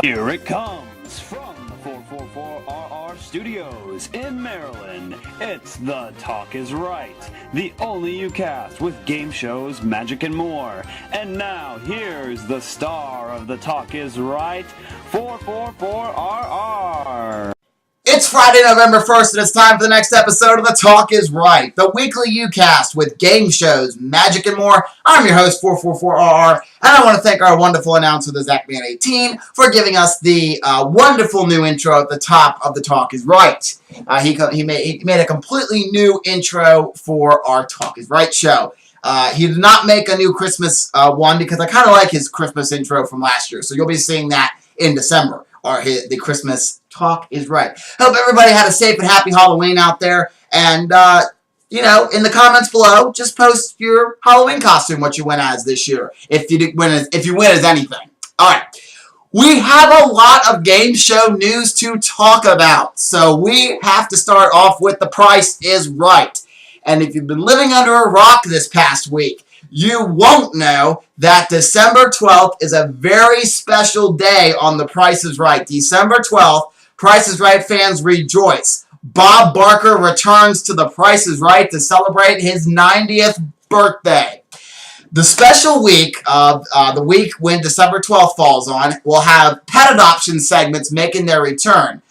Here it comes from the 444RR Studios in Maryland. It's The Talk Is Right, the only youcast with game shows, magic, and more. And now, here's the star of The Talk Is Right, 444RR. It's Friday, November 1st, and it's time for the next episode of The Talk Is Right, the weekly youcast with game shows, magic, and more. I'm your host, 444RR, and I want to thank our wonderful announcer, the ZachMan18, for giving us the wonderful new intro at the top of The Talk Is Right. He made a completely new intro for our Talk Is Right show. He did not make a new Christmas one because I kind of like his Christmas intro from last year, so you'll be seeing that in December. Or the Christmas Talk Is Right. Hope everybody had a safe and happy Halloween out there. And, in the comments below, just post your Halloween costume, what you went as this year, if you win as anything. All right. We have a lot of game show news to talk about. So we have to start off with The Price Is Right. And if you've been living under a rock this past week, you won't know that December 12th is a very special day on The Price is Right. December 12th, Price is Right fans rejoice. Bob Barker returns to The Price is Right to celebrate his 90th birthday. The special week of the week when December 12th falls on will have pet adoption segments making their return.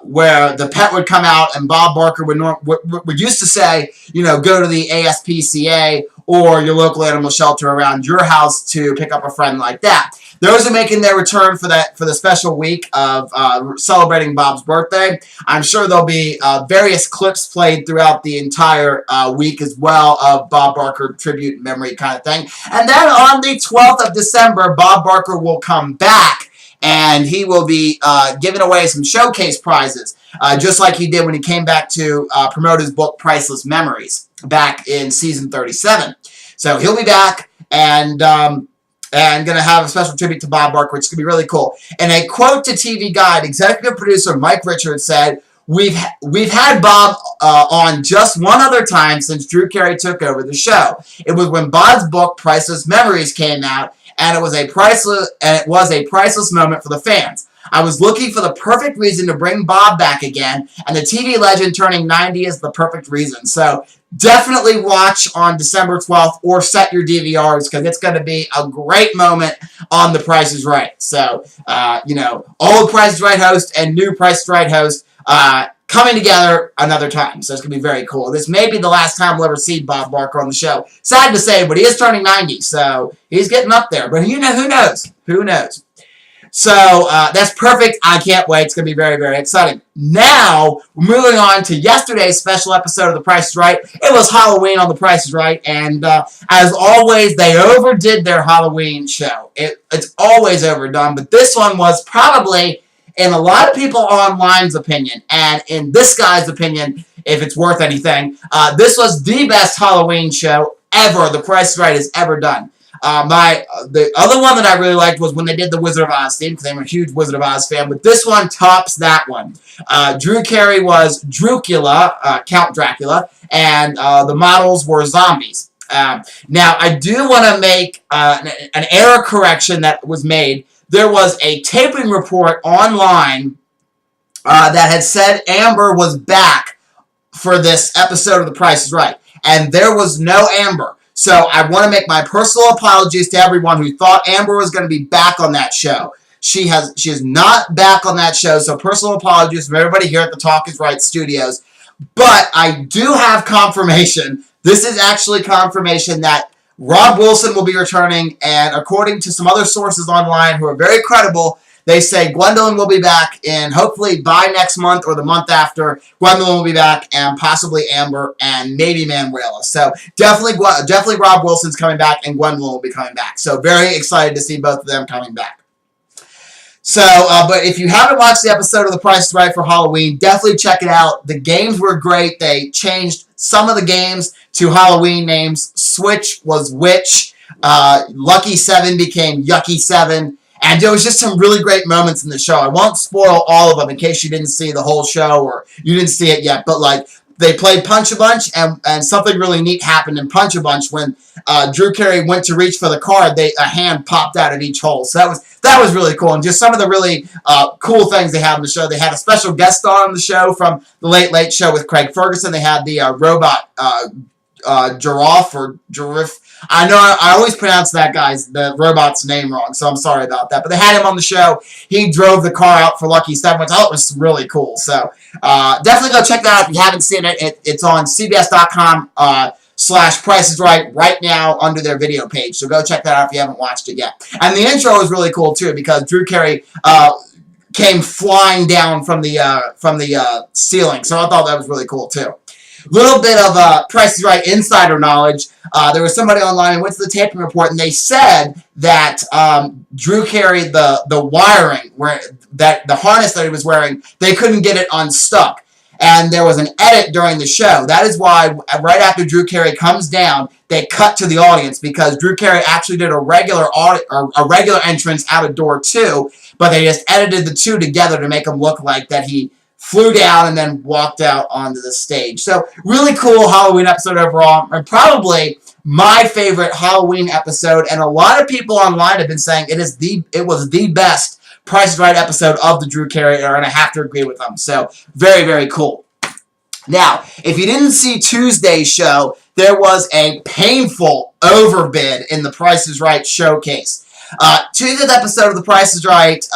Where the pet would come out and Bob Barker would used to say, go to the ASPCA or your local animal shelter around your house to pick up a friend like that. Those are making their return for the special week of celebrating Bob's birthday. I'm sure there'll be various clips played throughout the entire week as well of Bob Barker tribute memory kind of thing. And then on the 12th of December, Bob Barker will come back. And he will be giving away some showcase prizes, just like he did when he came back to promote his book, Priceless Memories, back in season 37. So he'll be back and going to have a special tribute to Bob Barker, which is going to be really cool. And a quote to TV Guide, executive producer Mike Richards said, We've had Bob on just one other time since Drew Carey took over the show. It was when Bob's book, Priceless Memories, came out, and it was a priceless moment for the fans. I was looking for the perfect reason to bring Bob back again, and the TV legend turning 90 is the perfect reason. So definitely watch on December 12th or set your DVRs because it's going to be a great moment on The Price is Right. So, old Price is Right host and new Price is Right host coming together another time. So it's going to be very cool. This may be the last time we'll ever see Bob Barker on the show. Sad to say, but he is turning 90, so he's getting up there. But who knows? Who knows? So that's perfect. I can't wait. It's going to be very, very exciting. Now, we're moving on to yesterday's special episode of The Price is Right. It was Halloween on The Price is Right, and as always, they overdid their Halloween show. It's always overdone, but this one was probably, in a lot of people online's opinion, and in this guy's opinion, if it's worth anything, this was the best Halloween show ever The Price is Right has ever done. The other one that I really liked was when they did the Wizard of Oz theme, because I'm a huge Wizard of Oz fan, but this one tops that one. Drew Carey was Dracula, Count Dracula, and the models were zombies. Now, I do want to make an error correction that was made. There was a taping report online that had said Amber was back for this episode of The Price is Right. And there was no Amber. So I want to make my personal apologies to everyone who thought Amber was going to be back on that show. She is not back on that show, so personal apologies from everybody here at the Talk is Right Studios. But I do have confirmation. This is actually confirmation that Rob Wilson will be returning, and according to some other sources online who are very credible, they say Gwendolyn will be back, and hopefully by next month or the month after, Gwendolyn will be back, and possibly Amber, and maybe Manuela. So definitely Rob Wilson's coming back, and Gwendolyn will be coming back. So very excited to see both of them coming back. So, but if you haven't watched the episode of The Price is Right for Halloween, definitely check it out. The games were great. They changed some of the games to Halloween names. Switch was Witch. Lucky 7 became Yucky 7. And there was just some really great moments in the show. I won't spoil all of them in case you didn't see the whole show or you didn't see it yet. But, like, they played Punch a Bunch, and something really neat happened in Punch a Bunch when Drew Carey went to reach for the card. A hand popped out at each hole, so that was really cool. And just some of the really cool things they had on the show. They had a special guest star on the show from the Late Late Show with Craig Ferguson. They had the robot giraffe or giraffe. I know I always pronounce the robot's name wrong, so I'm sorry about that. But they had him on the show. He drove the car out for Lucky 7, which I thought was really cool. So definitely go check that out if you haven't seen it. It's on CBS.com /Price is right now under their video page. So go check that out if you haven't watched it yet. And the intro was really cool too because Drew Carey came flying down from the ceiling. So I thought that was really cool too. Little bit of Price is Right insider knowledge. There was somebody online who went to the taping report, and they said that Drew Carey, the wiring, the harness that he was wearing, they couldn't get it unstuck. And there was an edit during the show. That is why right after Drew Carey comes down, they cut to the audience because Drew Carey actually did a regular entrance out of door 2, but they just edited the two together to make him look like that he flew down and then walked out onto the stage. So really cool Halloween episode overall, and probably my favorite Halloween episode. And a lot of people online have been saying it was the best Price is Right episode of the Drew Carey era, and I have to agree with them. So very, very cool. Now, if you didn't see Tuesday's show, there was a painful overbid in the Price is Right showcase. Tuesday's episode of The Price is Right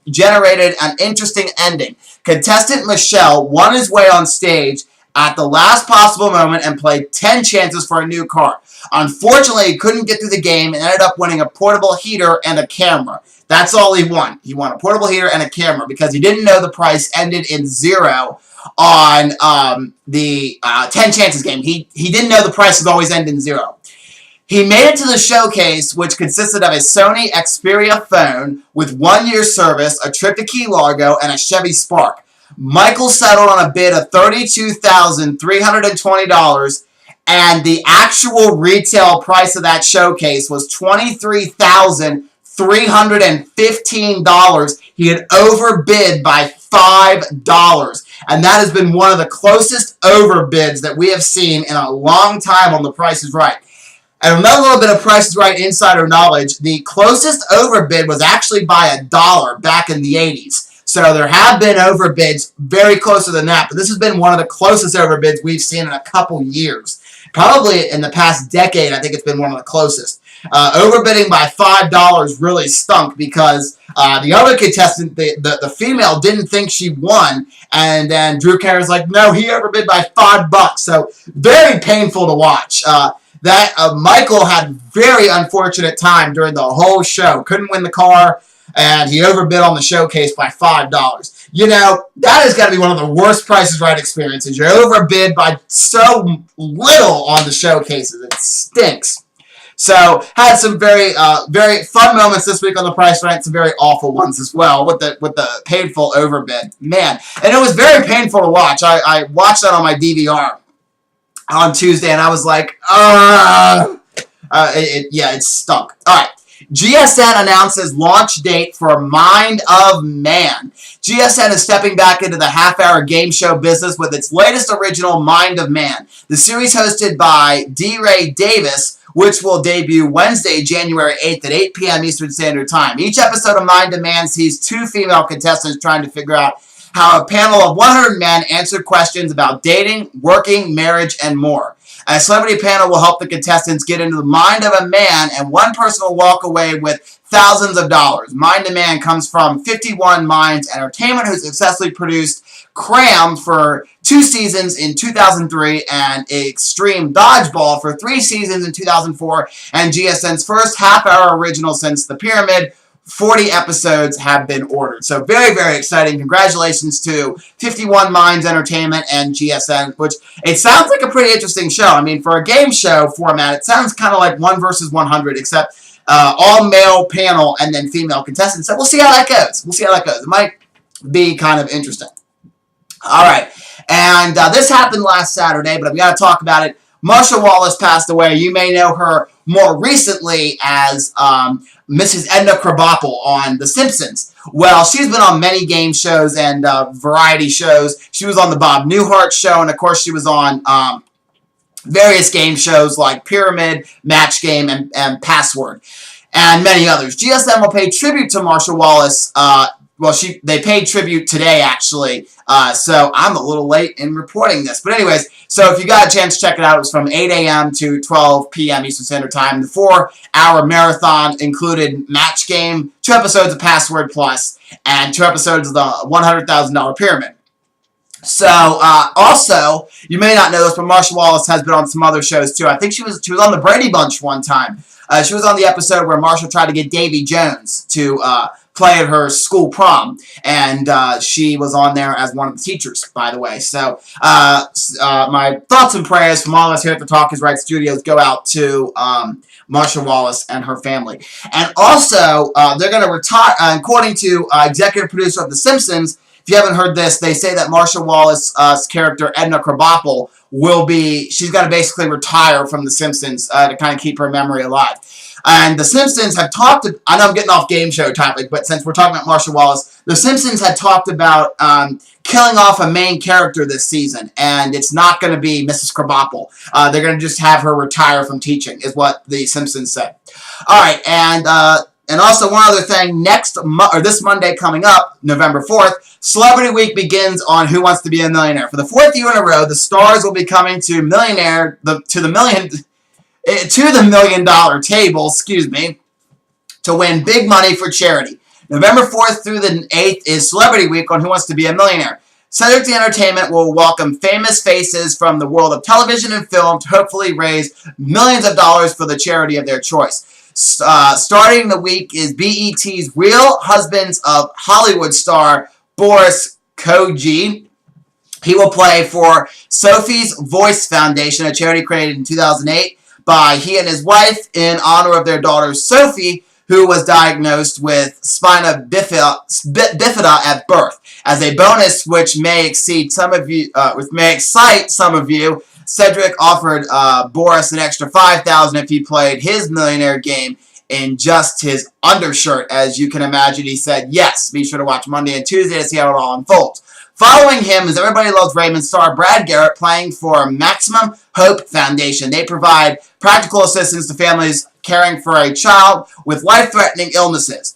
generated an interesting ending. Contestant Michelle won his way on stage at the last possible moment and played 10 chances for a new car. Unfortunately, he couldn't get through the game and ended up winning a portable heater and a camera. That's all he won. He won a portable heater and a camera because he didn't know the price ended in 0 on the 10 chances game. He didn't know the price would always end in 0. He made it to the showcase, which consisted of a Sony Xperia phone with 1 year service, a trip to Key Largo, and a Chevy Spark. Michael settled on a bid of $32,320, and the actual retail price of that showcase was $23,315. He had overbid by $5, and that has been one of the closest overbids that we have seen in a long time on The Price is Right. And another little bit of Price is Right insider knowledge, the closest overbid was actually by $1 back in the 80s. So there have been overbids very closer than that, but this has been one of the closest overbids we've seen in a couple years. Probably in the past decade, I think it's been one of the closest. Overbidding by $5 really stunk because the other contestant, the female, didn't think she won, and then Drew Carey was like, no, he overbid by $5. So very painful to watch. Michael had very unfortunate time during the whole show. Couldn't win the car, and he overbid on the showcase by $5. You know, that has got to be one of the worst Price is Right experiences. You're overbid by so little on the showcases. It stinks. So, had some very very fun moments this week on The Price is Right, some very awful ones as well with the painful overbid. Man, and it was very painful to watch. I watched that on my DVR on Tuesday, and I was like, it stunk. All right. GSN announces launch date for Mind of Man. GSN is stepping back into the half-hour game show business with its latest original, Mind of Man. The series hosted by D. Ray Davis, which will debut Wednesday, January 8th at 8 p.m. Eastern Standard Time. Each episode of Mind of Man sees 2 female contestants trying to figure out how a panel of 100 men answered questions about dating, working, marriage, and more. A celebrity panel will help the contestants get into the mind of a man, and one person will walk away with thousands of dollars. Mind of Man comes from 51 Minds Entertainment, who successfully produced Cram for 2 seasons in 2003 and Extreme Dodgeball for 3 seasons in 2004, and GSN's first half-hour original since The Pyramid. 40 episodes have been ordered. So very, very exciting. Congratulations to 51 Minds Entertainment and GSN, which it sounds like a pretty interesting show. I mean, for a game show format, it sounds kind of like 1 versus 100, except all male panel and then female contestants. So we'll see how that goes. It might be kind of interesting. All right. And this happened last Saturday, but I've got to talk about it. Marsha Wallace passed away. You may know her more recently as Mrs. Edna Krabappel on The Simpsons. Well, she's been on many game shows and variety shows. She was on the Bob Newhart Show, and of course she was on various game shows like Pyramid, Match Game, and Password, and many others. GSM will pay tribute to Marsha Wallace. They paid tribute today, actually, so I'm a little late in reporting this. But anyways, so if you got a chance, check it out. It was from 8 a.m. to 12 p.m. Eastern Standard Time. The 4-hour marathon included Match Game, 2 episodes of Password Plus, and 2 episodes of the $100,000 Pyramid. So, also, you may not know this, but Marsha Wallace has been on some other shows, too. I think she was on the Brady Bunch one time. She was on the episode where Marsha tried to get Davy Jones to play at her school prom, and she was on there as one of the teachers, by the way. So, my thoughts and prayers from all of us here at the Talk is Right Studios go out to Marsha Wallace and her family. And also, they're going to retire, according to executive producer of The Simpsons. If you haven't heard this, they say that Marsha Wallace's character, Edna Krabappel, she's going to basically retire from The Simpsons to kind of keep her memory alive. And The Simpsons have talked, I know I'm getting off game show topic, but since we're talking about Marsha Wallace, The Simpsons had talked about killing off a main character this season, and it's not going to be Mrs. Krabappel. They're going to just have her retire from teaching, is what The Simpsons said. All right, and also one other thing, this Monday coming up, November 4th, Celebrity Week begins on Who Wants to Be a Millionaire. For the 4th year in a row, the stars will be coming to the $1 million table, to win big money for charity. November 4th through the 8th is Celebrity Week on Who Wants to Be a Millionaire. Cedric the Entertainment will welcome famous faces from the world of television and film to hopefully raise millions of dollars for the charity of their choice. Starting the week is BET's Real Husbands of Hollywood star Boris Koji. He will play for Sophie's Voice Foundation, a charity created in 2008 by he and his wife in honor of their daughter Sophie, who was diagnosed with spina bifida at birth. As a bonus, which may excite some of you, Cedric offered Boris an extra $5,000 if he played his millionaire game in just his undershirt. As you can imagine, he said yes. Be sure to watch Monday and Tuesday to see how it all unfolds. Following him is Everybody Loves Raymond star Brad Garrett playing for Maximum Hope Foundation. They provide practical assistance to families caring for a child with life-threatening illnesses.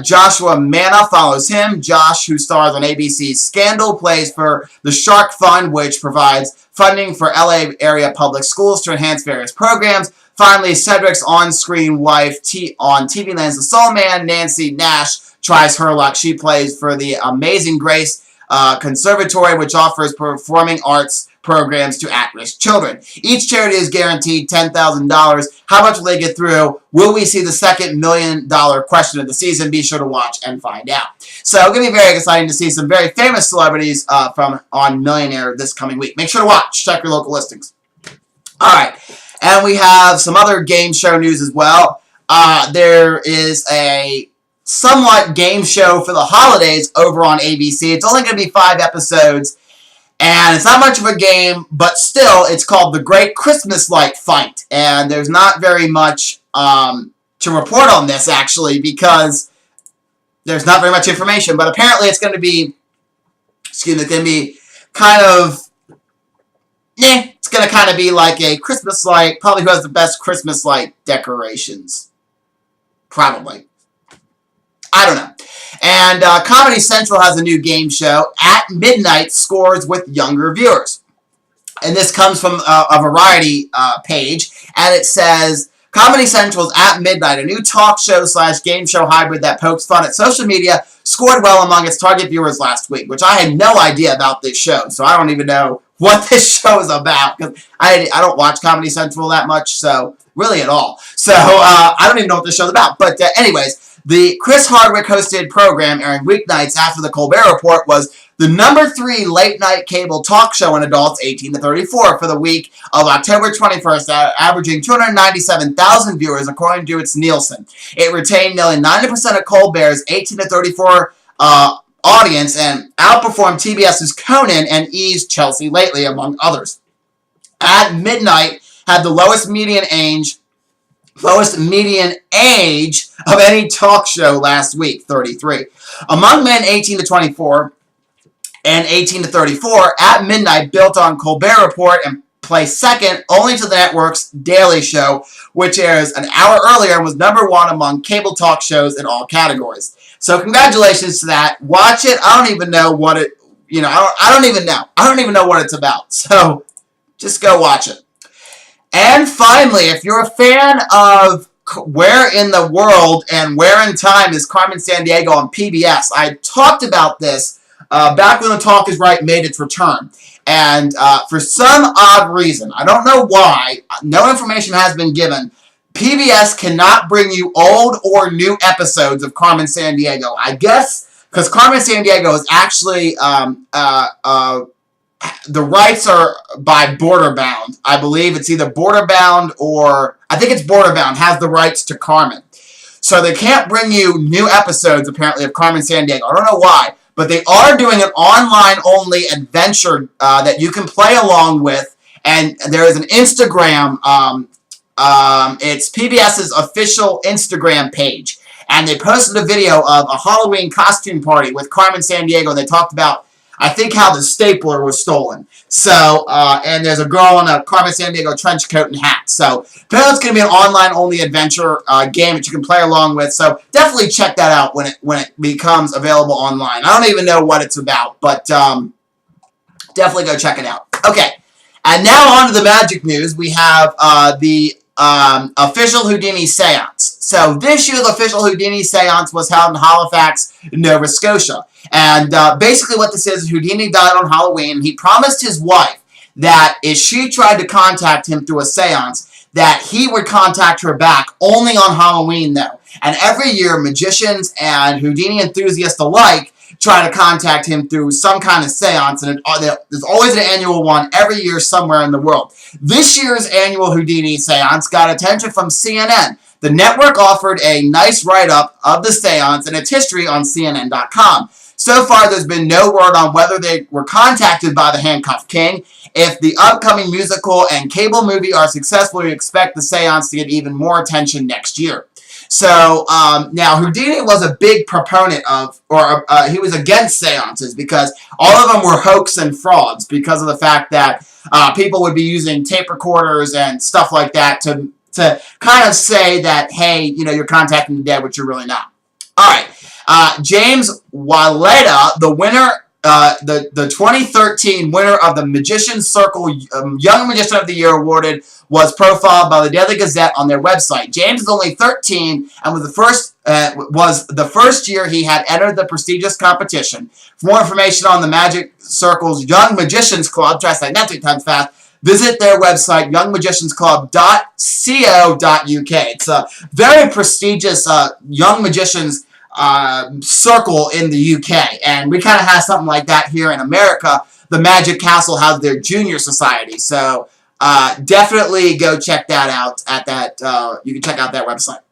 Joshua Manna follows him. Josh, who stars on ABC's Scandal, plays for the Shark Fund, which provides funding for LA area public schools to enhance various programs. Finally, Cedric's on-screen wife on TV Land's The Soul Man, Nancy Nash, tries her luck. She plays for the Amazing Grace Conservatory, which offers performing arts programs to at-risk children. Each charity is guaranteed $10,000. How much will they get through? Will we see the second $1 million question of the season? Be sure to watch and find out. So it's going to be very exciting to see some very famous celebrities on Millionaire this coming week. Make sure to watch. Check your local listings. All right. And we have some other game show news as well. There is a somewhat game show for the holidays over on ABC. It's only going to be 5 episodes. And it's not much of a game, but still, it's called The Great Christmas Light Fight. And there's not very much to report on this, actually, because there's not very much information. But apparently it's going to be, kind of, it's going to kind of be like a Christmas light, probably who has the best Christmas light decorations. Probably. I don't know. And Comedy Central has a new game show, At Midnight Scores with Younger Viewers. And this comes from a Variety page, and it says, Comedy Central's At Midnight, a new talk show / game show hybrid that pokes fun at social media, scored well among its target viewers last week, which I had no idea about this show, so I don't even know what this show is about, because I don't watch Comedy Central that much, so really at all. So I don't even know what this show's about. But anyways, the Chris Hardwick hosted program airing weeknights after the Colbert Report was the #3 late-night cable talk show in adults 18 to 34 for the week of October 21st, averaging 297,000 viewers according to its Nielsen. It retained nearly 90% of Colbert's 18 to 34 audience and outperformed TBS's Conan and E's Chelsea Lately, among others. At Midnight had the lowest median age Lowest median age of any talk show last week, 33. Among men 18 to 24 and 18 to 34, At Midnight built on Colbert Report and placed second only to the network's Daily Show, which airs an hour earlier and was number one among cable talk shows in all categories. So congratulations to that. Watch it. I don't even know what it, I don't even know. I don't even know what it's about. So just go watch it. And finally, if you're a fan of Where in the World and Where in Time is Carmen Sandiego on PBS, I talked about this back when The Talk is Right made its return. And for some odd reason, I don't know why, no information has been given, PBS cannot bring you old or new episodes of Carmen Sandiego. I guess because Carmen Sandiego is actually the rights are by Borderbound. I believe it's either Borderbound or I think it's Borderbound has the rights to Carmen. So they can't bring you new episodes apparently of Carmen Sandiego. I don't know why, but they are doing an online-only adventure that you can play along with, and there is an Instagram. It's PBS's official Instagram page, and they posted a video of a Halloween costume party with Carmen Sandiego, and they talked about, I think, how the stapler was stolen. So, and there's a girl in a Carmen Sandiego trench coat and hat. So, apparently it's going to be an online-only adventure game that you can play along with. So, definitely check that out when it becomes available online. I don't even know what it's about, but definitely go check it out. Okay, and now on to the magic news. We have the official Houdini seance. So, this year's official Houdini seance was held in Halifax, Nova Scotia. And basically what this is, Houdini died on Halloween. He promised his wife that if she tried to contact him through a seance, that he would contact her back only on Halloween, though. And every year, magicians and Houdini enthusiasts alike try to contact him through some kind of seance. And there's always an annual one every year somewhere in the world. This year's annual Houdini seance got attention from CNN. The network offered a nice write-up of the seance and its history on CNN.com. So far, there's been no word on whether they were contacted by the Handcuffed King. If the upcoming musical and cable movie are successful, we expect the seance to get even more attention next year. So, now, Houdini was a big proponent of, he was against seances because all of them were hoax and frauds because of the fact that people would be using tape recorders and stuff like that to kind of say that, hey, you're contacting the dead, which you're really not. All right. James Waleta, the winner, the 2013 winner of the Magician's Circle Young Magician of the Year awarded, was profiled by the Daily Gazette on their website. James is only 13 and was the first year he had entered the prestigious competition. For more information on the Magic Circle's Young Magicians Club, try to say that 3 times fast, visit their website, youngmagiciansclub.co.uk. It's a very prestigious young magicians circle in the UK, and we kind of have something like that here in America. The Magic Castle has their junior society, so definitely go check that out at that. You can check out that website.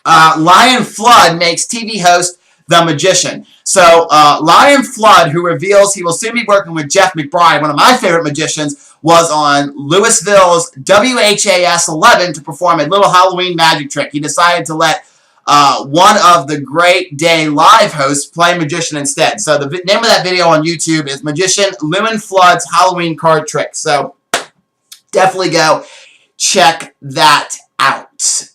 Lion Flood makes TV host The Magician. So Lion Flood, who reveals he will soon be working with Jeff McBride, one of my favorite magicians, was on Louisville's WHAS 11 to perform a little Halloween magic trick. He decided to let one of the Great Day Live hosts play magician instead. So the name of that video on YouTube is Magician Lion Flood's Halloween Card Trick. So definitely go check that out.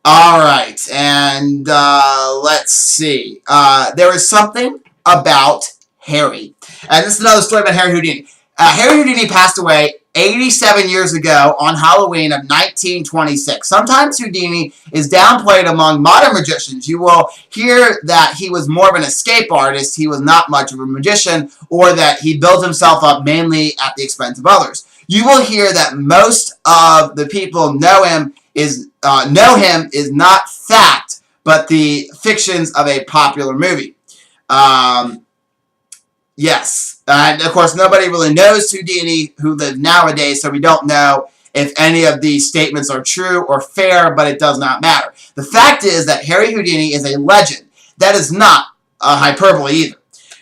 All right, and let's see. There is something about Harry. And this is another story about Harry Houdini. Harry Houdini passed away 87 years ago on Halloween of 1926. Sometimes Houdini is downplayed among modern magicians. You will hear that he was more of an escape artist, he was not much of a magician, or that he built himself up mainly at the expense of others. You will hear that most of the people know him is not fact, but the fictions of a popular movie. Yes, and of course nobody really knows Houdini who lived nowadays, so we don't know if any of these statements are true or fair, but it does not matter. The fact is that Harry Houdini is a legend. That is not a hyperbole either.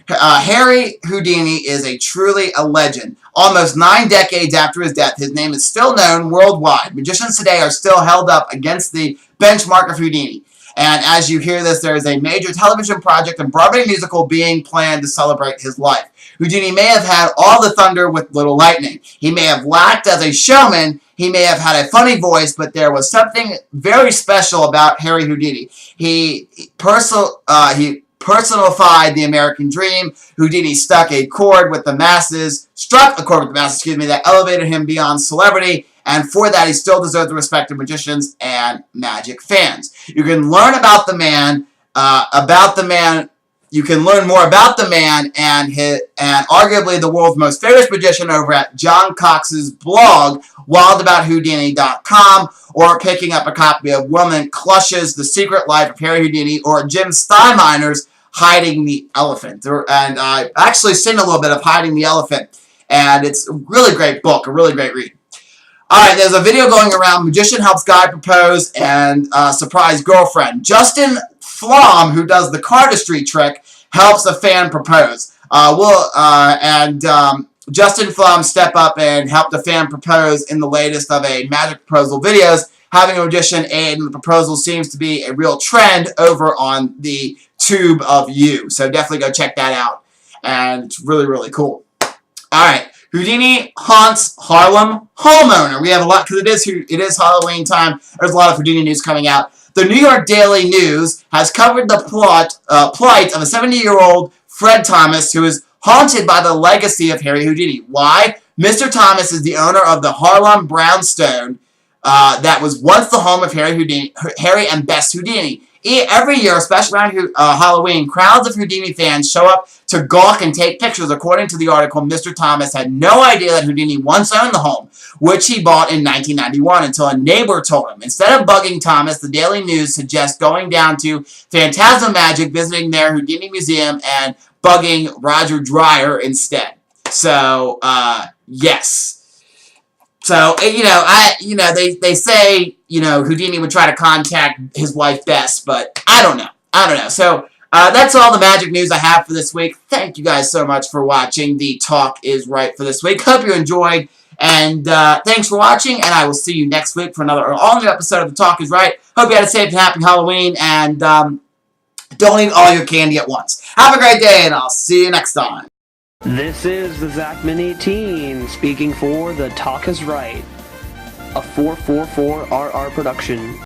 Harry Houdini is truly a legend. Almost 9 decades after his death, his name is still known worldwide. Magicians today are still held up against the benchmark of Houdini. And as you hear this, there is a major television project and Broadway musical being planned to celebrate his life. Houdini may have had all the thunder with little lightning. He may have lacked as a showman. He may have had a funny voice, but there was something very special about Harry Houdini. He personified the American dream. Houdini struck a chord with the masses, that elevated him beyond celebrity, and for that he still deserves the respect of magicians and magic fans. You can learn about the man, you can learn more about the man and arguably the world's most famous magician over at John Cox's blog, wildabouthoudini.com, or picking up a copy of Woman Clutches, The Secret Life of Harry Houdini, or Jim Steinmeiner's Hiding the Elephant. And I actually seen a little bit of Hiding the Elephant, and it's a really great book, a really great read. Alright, there's a video going around. Magician helps guy propose and surprise girlfriend. Justin Flom, who does the cardistry trick, helps a fan propose. Justin Flom step up and help the fan propose in the latest of a magic proposal videos. Having a magician aid in the proposal seems to be a real trend over on the Tube of You. So definitely go check that out. And it's really, really cool. Alright. Houdini haunts Harlem homeowner. We have a lot, because it is Halloween time. There's a lot of Houdini news coming out. The New York Daily News has covered the plight of a 70-year-old Fred Thomas who is haunted by the legacy of Harry Houdini. Why? Mr. Thomas is the owner of the Harlem brownstone that was once the home of Harry and Bess Houdini. Every year, especially around Halloween, crowds of Houdini fans show up to gawk and take pictures. According to the article, Mr. Thomas had no idea that Houdini once owned the home, which he bought in 1991, until a neighbor told him. Instead of bugging Thomas, the Daily News suggests going down to Phantasm Magic, visiting their Houdini museum, and bugging Roger Dreyer instead. So, yes. So, they say, Houdini would try to contact his wife Bess, but I don't know. So, that's all the magic news I have for this week. Thank you guys so much for watching The Talk Is Right for this week. Hope you enjoyed, and thanks for watching, and I will see you next week for another all-new episode of The Talk Is Right. Hope you had a safe and happy Halloween, and don't eat all your candy at once. Have a great day, and I'll see you next time. This is the Zachman18 speaking for The Talk Is Right, a 444RR production.